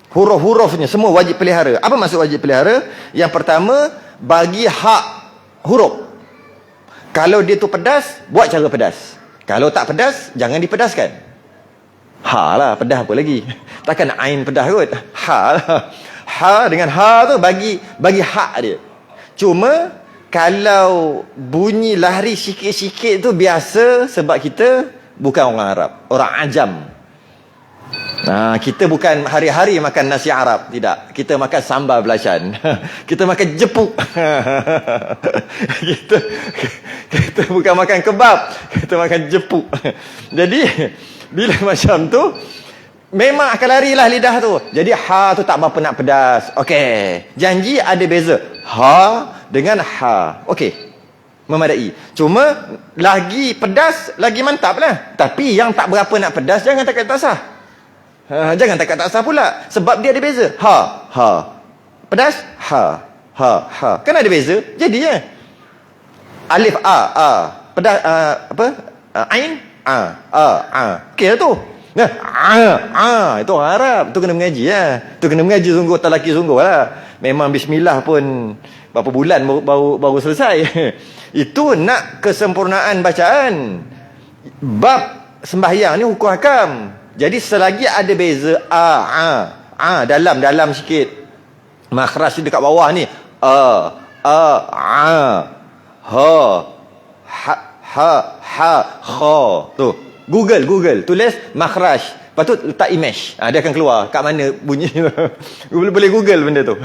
S1: huruf-hurufnya semua wajib pelihara. Apa maksud wajib pelihara? Yang pertama, bagi hak huruf. Kalau dia tu pedas, buat cara pedas. Kalau tak pedas, jangan dipedaskan. Ha lah, pedas apa lagi? Takkan ain pedas kot. Ha lah. Ha dengan ha tu bagi hak dia. Cuma kalau bunyi lari sikit-sikit tu biasa sebab kita bukan orang Arab, orang Ajam. Kita bukan hari-hari makan nasi Arab, tidak. Kita makan sambal belacan. Kita makan jepuk. kita bukan makan kebab, kita makan jepuk. Jadi bila macam tu memang akan larilah lidah tu. Jadi ha tu tak berapa nak pedas. Okey, janji ada beza ha dengan ha. Okey, memadai. Cuma lagi pedas lagi mantap lah. Tapi yang tak berapa nak pedas jangan tak sah. Jangan tak sah pula. Sebab dia ada beza. Ha. Pedas? Ha. Kan ada beza. Jadi alif a. Pedas apa? Ain? A. Okey lah tu. Itu orang Arab. Tu kena mengaji lah. Tu kena mengaji sungguh, tak laki sungguh lah. Memang bismillah pun berapa bulan baru selesai. Itu nak kesempurnaan bacaan. Bab sembahyang ni hukum hakam. Jadi selagi ada beza dalam sikit. Makhraj dekat bawah ni ha tu. Google tulis makhraj. Lepas tu letak image. Dia akan keluar kat mana bunyi. Boleh Google benda tu.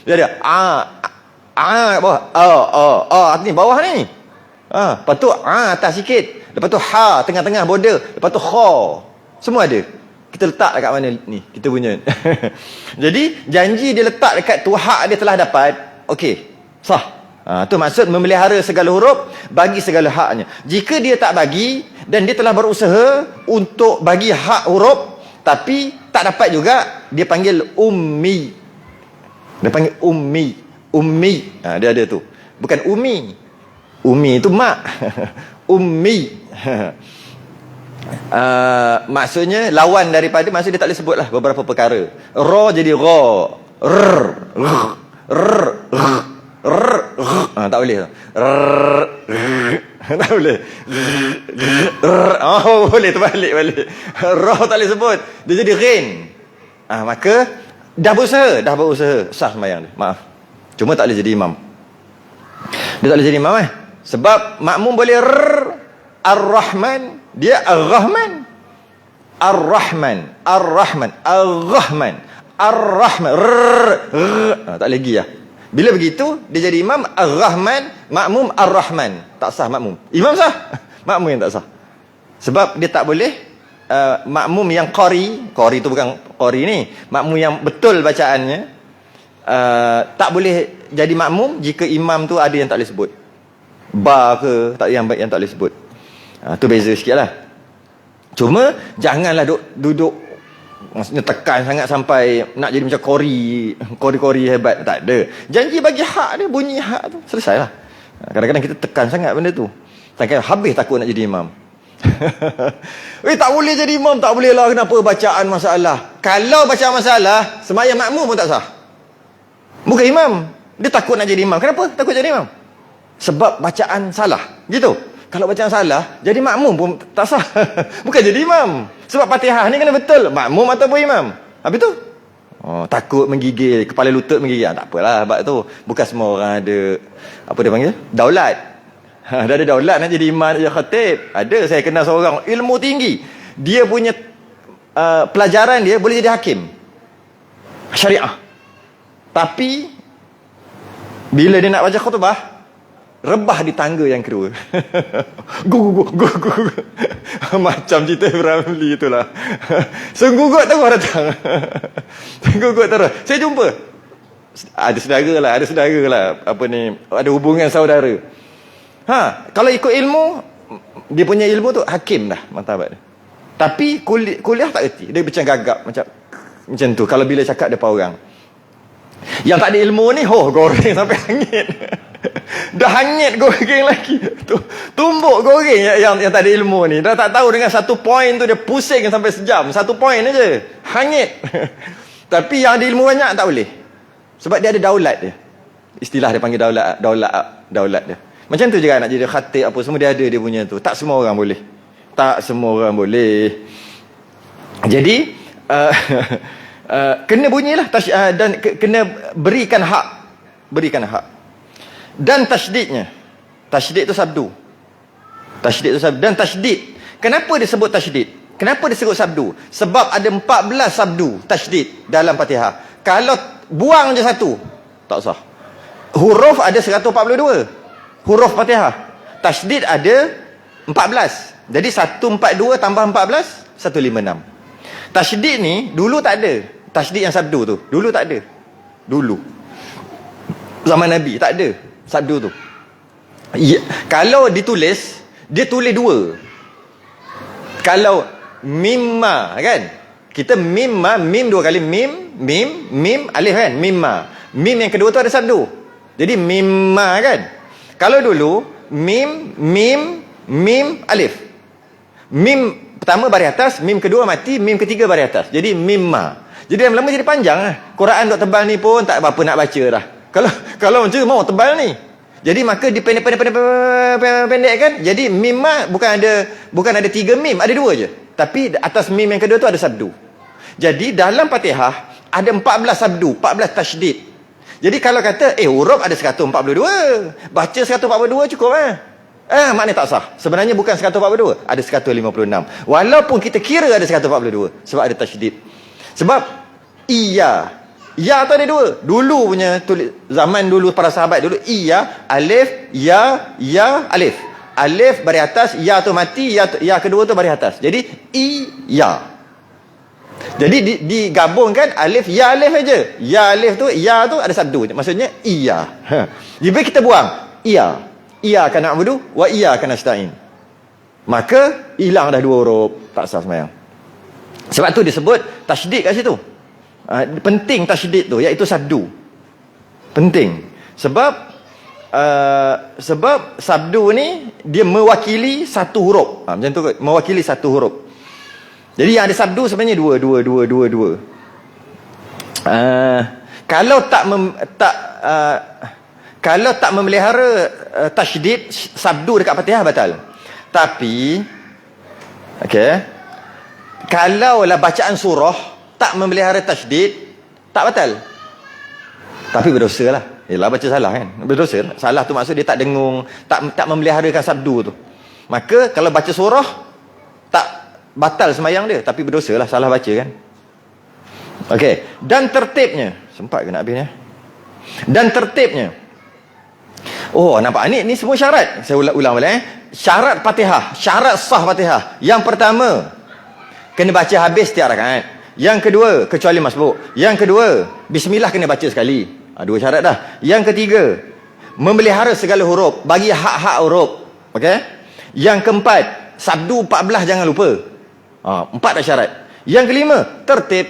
S1: Dia ada kat bawah. Ni bawah ni. Lepas tu atas sikit. Lepas tu ha tengah-tengah border. Lepas tu kha. Semua ada. Kita letak dekat mana ni kita punya. Jadi janji dia letak dekat tu, hak dia telah dapat. Okey, sah. Tu maksud memelihara segala huruf, bagi segala haknya. Jika dia tak bagi dan dia telah berusaha untuk bagi hak huruf tapi tak dapat juga, dia panggil ummi. Dia ada tu. Bukan umi. Umi itu mak. Ummi. Maksudnya lawan daripada, maksud dia tak boleh sebut lah beberapa perkara. Ra jadi ra. Tak boleh. Tak boleh. Boleh terbalik balik. Ra tak boleh sebut. Dia jadi ghin. Maka dah berusaha sah sembahyang dia. Maaf. Cuma tak boleh jadi imam. Dia tak boleh jadi imam sebab makmum boleh Ar-Rahman, dia Ar-Rahman. Tak lagi lah. Bila begitu dia jadi imam Ar-Rahman, makmum Ar-Rahman. Tak sah makmum. Imam sah, makmum yang tak sah. Sebab dia tak boleh makmum yang qari tu bukan qari ni, makmum yang betul bacaannya, tak boleh jadi makmum jika imam tu ada yang tak boleh sebut. Ba ke tak yang tak boleh sebut. Tu beza sikit lah. Cuma janganlah duduk maksudnya tekan sangat sampai nak jadi macam kori hebat. Tak ada. Janji bagi hak dia, bunyi hak tu, selesai lah. Kadang-kadang kita tekan sangat benda tu. Sampai habis takut nak jadi imam. Tak boleh jadi imam. Tak boleh lah. Kenapa bacaan masalah? Kalau bacaan masalah, sembahyang makmum pun tak sah. Bukan imam. Dia takut nak jadi imam. Kenapa takut jadi imam? Sebab bacaan salah. Gitu. Kalau bacaan salah, jadi makmum pun tak sah. Bukan jadi imam. Sebab Fatihah ni kena betul, makmum ataupun imam. Habis tu takut menggigil, kepala lutut menggigil. Tak apalah sebab tu. Bukan semua orang ada, apa dia panggil, daulat. Dah ada daulat nak jadi imam, jadi khatib. Ada, saya kenal seorang ilmu tinggi. Dia punya pelajaran dia boleh jadi hakim syariah. Tapi bila dia nak baca khutbah, rebah di tangga yang kedua. Gu. Macam cerita Ramli itulah. Senggugut terus datang. Senggugut terus. Saya jumpa. Ada saudara lah. Apa ni, ada hubungan saudara. Kalau ikut ilmu, dia punya ilmu tu hakim dah martabat dia. Tapi kuliah tak erti. Dia macam gagap macam tu. Kalau bila cakap depan orang. Yang tak ada ilmu ni, goreng sampai hangit. Dah hangit goreng lagi. Tumbuk goreng yang tak ada ilmu ni. Dah tak tahu dengan satu poin tu dia pusing sampai sejam. Satu poin aja. Hangit. Tapi yang ada ilmu banyak tak boleh. Sebab dia ada daulat dia. Istilah dia panggil daulat dia. Macam tu juga nak jadi khatib apa semua dia ada dia punya tu. Tak semua orang boleh. Jadi kena bunyilah dan kena berikan hak. Dan tasydidnya, tasydid itu sabdu. Dan tasydid, kenapa disebut tasydid? Kenapa disebut sabdu? Sebab ada 14 sabdu tasydid dalam Fatihah. Kalau buang je satu, tak sah. Huruf ada 142 huruf Fatihah. Tasydid ada 14. Jadi 142 tambah 14 156. Tasydid ni dulu tak ada. Tasydid yang sabdu tu dulu tak ada. Dulu zaman Nabi tak ada sabdu tu. Kalau ditulis, dia tulis dua. Kalau mimma kan, kita mimma, mim dua kali, mim alif kan, mimma. Mim yang kedua tu ada sabdu, jadi mimma kan. Kalau dulu mim alif, mim pertama baris atas, mim kedua mati, mim ketiga baris atas, jadi mimma. Jadi lama-lama jadi panjang lah. Quran dok tebal ni pun tak apa nak baca dah. Kalau macam mau tebal ni, jadi maka dipendek kan. Jadi mimma bukan ada 3 mim, ada 2 je. Tapi atas mim yang kedua tu ada sabdu. Jadi dalam Fatihah ada 14 sabdu, 14 tasydid. Jadi kalau kata huruf ada 142, baca 142 cukup maknanya tak sah. Sebenarnya bukan 142, ada 156. Walaupun kita kira ada 142 sebab ada tasydid. Sebab ya tu ada 2. Dulu punya zaman dulu para sahabat dulu, alif, ya alif. Alif baris atas, ya tu mati, ya kedua tu baris atas. Jadi ya. Jadi digabungkan alif ya alif aja. Ya alif tu, ya tu ada sabdu. Maksudnya iya. Jadi kita buang iya. Iyyaka na'budu wa iyyaka nasta'in. Maka hilang dah 2 huruf, tak sah sembahyang. Sebab tu disebut tasydid kat situ. Penting tasydid tu, iaitu sabdu. Penting. Sebab sabdu ni dia mewakili satu huruf. Macam tu, mewakili satu huruf. Jadi yang ada sabdu sebenarnya dua. Kalau tak memelihara tasydid, sabdu dekat Fatihah batal. Tapi kalaulah bacaan surah tak memelihara tasydid, tak batal. Tapi berdosa lah. Yelah, baca salah kan, berdosa. Salah tu maksud dia tak dengung, tak memeliharakan sabdu tu. Maka kalau baca surah tak batal sembahyang dia, tapi berdosa lah, salah baca kan. Dan tertibnya, sempat ke nak habis ni? Dan tertibnya, nampak ni semua syarat. Saya ulang balik syarat Fatihah, syarat sah Fatihah. Yang pertama, kena baca habis setiap rakaat. Yang kedua, kecuali masbuk. Yang kedua, bismillah kena baca sekali. 2 syarat dah. Yang ketiga, memelihara segala huruf, bagi hak-hak huruf. Yang keempat, sabdu 14 jangan lupa. 4 dah syarat. Yang kelima, tertib.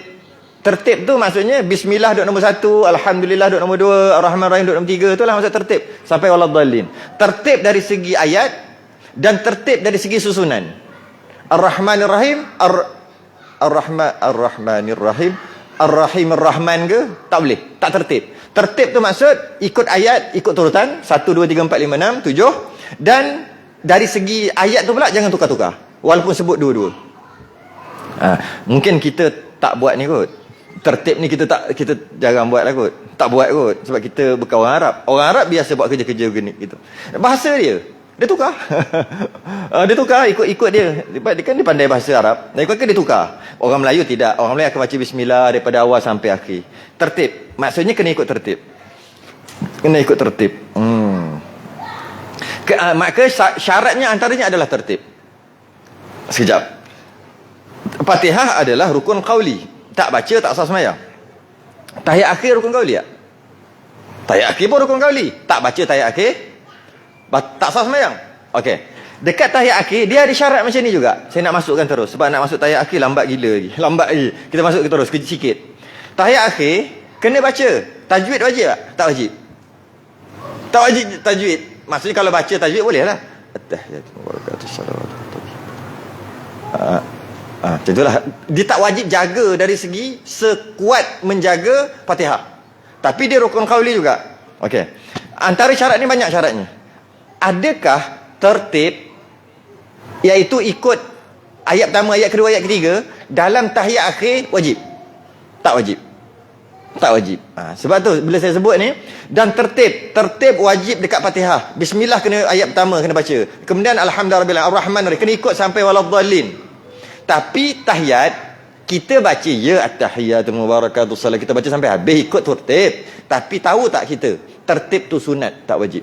S1: Tertib tu maksudnya bismillah duk nombor 1, alhamdulillah duk nombor 2, ar-rahman rahim duk nombor 3. Itulah maksud tertib sampai waladhdallin. Tertib dari segi ayat dan tertib dari segi susunan. Ar-rahmanir rahim, ar-rahmanir rahim, ar-rahimir rahman ke? Tak boleh, tak tertib. Tertib tu maksud ikut ayat, ikut turutan 1 2 3 4 5 6 7, dan dari segi ayat tu pula jangan tukar-tukar walaupun sebut dua-dua. Mungkin kita tak buat ni kot. Tertib ni kita jarang buat lah kot. Tak buat kot sebab kita bukan orang Arab. Orang Arab biasa buat kerja-kerja begini gitu. Bahasa dia tukar. Dia tukar ikut dia. Dia kan dia pandai bahasa Arab. Dan ikut dia tukar. Orang Melayu tidak. Orang Melayu akan baca bismillah daripada awal sampai akhir. Tertib. Maksudnya kena ikut tertib. Kena ikut tertib. Maka syaratnya antaranya adalah tertib. Sekejap. Fatihah adalah rukun qauli. Tak baca tak sah sembahyang. Tahiyat akhir rukun qauli tak? Tahiyat akhir pun rukun qauli. Tak baca tahiyat akhir tak sah sembahyang. Dekat tahiyat akhir dia ada syarat macam ni juga. Saya nak masukkan terus sebab nak masuk tahiyat akhir lambat gila lagi. Lambat lagi. Kita masuk terus sikit. Tahiyat akhir kena baca. Tajwid wajib tak? Tak wajib. Tak wajib tajwid. Maksudnya kalau baca tajwid boleh lah. Macam itulah. Dia tak wajib jaga dari segi sekuat menjaga Fatihah. Tapi dia rukun qauli juga. Antara syarat ni banyak syaratnya. Adakah tertib, iaitu ikut ayat pertama, ayat kedua, ayat ketiga, Dalam tahiyat akhir wajib? Tak wajib. Tak wajib. Sebab tu bila saya sebut ni, dan tertib wajib dekat Fatihah. Bismillah kena ayat pertama kena baca. Kemudian alhamdulillah ar-rahmanir rahim kena ikut sampai waladhdallin. Tapi tahiyat kita baca ya at-tahiyatul mubarakatus salat, kita baca sampai habis ikut tertib. Tapi tahu tak kita tertib tu sunat, tak wajib.